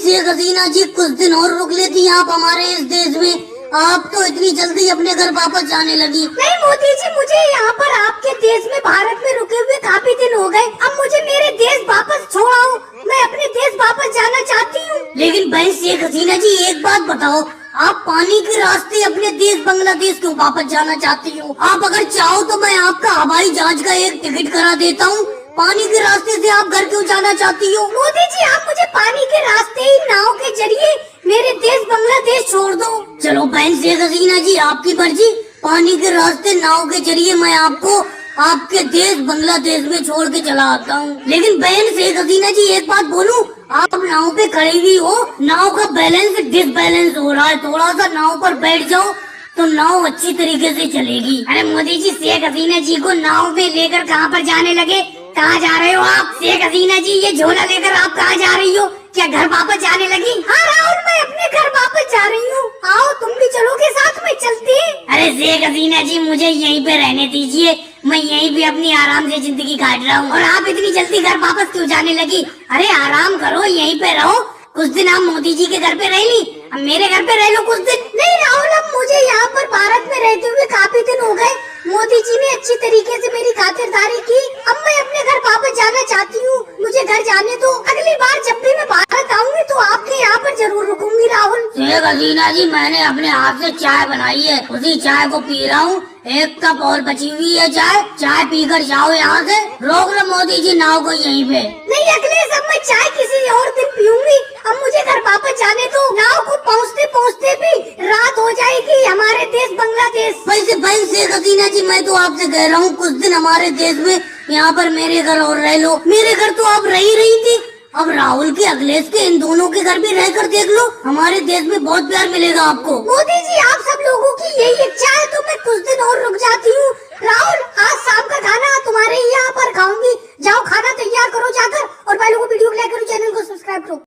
शेख हसीना जी कुछ दिन और रुक लेती आप हमारे इस देश में, आप तो इतनी जल्दी अपने घर वापस जाने लगी। नहीं मोदी जी, मुझे यहाँ पर आपके देश में भारत में रुके हुए काफी दिन हो गए। अब मुझे मेरे देश वापस छोड़ाओ, मैं अपने देश वापस जाना चाहती हूँ। लेकिन बहन शेख हसीना जी एक बात बताओ, आप पानी के रास्ते अपने देश बांग्लादेश क्यों वापस जाना चाहती हो? आप अगर चाहो तो मैं आपका हवाई जहाज का एक टिकट करा देता हूँ। पानी के रास्ते से आप घर क्यों जाना चाहती हो? मोदी जी, आप मुझे पानी के रास्ते ही नाव के जरिए मेरे देश बांग्लादेश छोड़ दो। चलो बहन शेख हसीना जी आपकी मर्जी, पानी के रास्ते नाव के जरिए मैं आपको आपके देश बांग्लादेश में छोड़ के चला आता हूँ। लेकिन बहन शेख हसीना जी एक बात बोलूं, आप नाव पे खड़ी हुई हो, नाव का बैलेंस डिसबैलेंस हो रहा है, थोड़ा सा नाव पर बैठ जाओ तो नाव अच्छी तरीके से चलेगी। अरे मोदी जी, शेख हसीना जी को नाव में लेकर कहाँ पर जाने लगे? कहाँ जा रहे हो आप? शेख हसीना जी ये झोला लेकर आप कहाँ जा रही हो? क्या घर वापस जाने लगी? हाँ राहुल, मैं अपने घर वापस जा रही हूँ। आओ तुम भी चलोगे साथ में, चलते हैं। अरे शेख हसीना जी मुझे यहीं पे रहने दीजिए, मैं यहीं पे अपनी आराम से जिंदगी काट रहा हूँ। और आप इतनी जल्दी घर वापस क्यों जाने लगी? अरे आराम करो, यहीं पे रहो कुछ दिन। आप मोदी जी के घर पे रह ली, अब मेरे घर पे रह लो कुछ दिन। नहीं राहुल, अब मुझे यहाँ पर भारत में रहते हुए काफी दिन हो गए। मोदी जी ने अच्छी तरीके से मेरी खातिरदारी की। अब मैं अपने घर वापस जाना चाहती हूँ, मुझे घर जाने दो। अगली बार जब भी मैं भारत आऊंगी तो आपके यहाँ पर जरूर रुकूंगी राहुल। शेख हसीना जी मैंने अपने हाथ से चाय बनाई है, उसी चाय को पी रहा हूँ। एक कप और बची हुई है चाय पीकर जाओ यहाँ से। रोक लो मोदी जी नाव को यहीं पे। नहीं अखिलेश, अब मैं चाय किसी और दिन पीऊंगी। अब मुझे घर वापस जाने दो। नाव को पहुँचते पहुँचते भी रात हो जाएगी हमारे देश बांग्लादेश। वैसे भाई शेख हसीना जी मैं तो आपसे कह रहा हूँ कुछ दिन हमारे देश में यहाँ पर मेरे घर और रह लो। मेरे घर तो आप रह ही रही थी, अब राहुल के अखिलेश के इन दोनों के घर भी रहकर देख लो, हमारे देश में बहुत प्यार मिलेगा आपको। मोदी जी, आप सब लोगों की यही इच्छा है तो मैं कुछ दिन और रुक जाती हूँ। राहुल, आज शाम का खाना तुम्हारे यहाँ पर खाऊंगी। जाओ खाना तैयार करो जाकर, और भाई लोगों को वीडियो को लाइक करो, चैनल को सब्सक्राइब करो।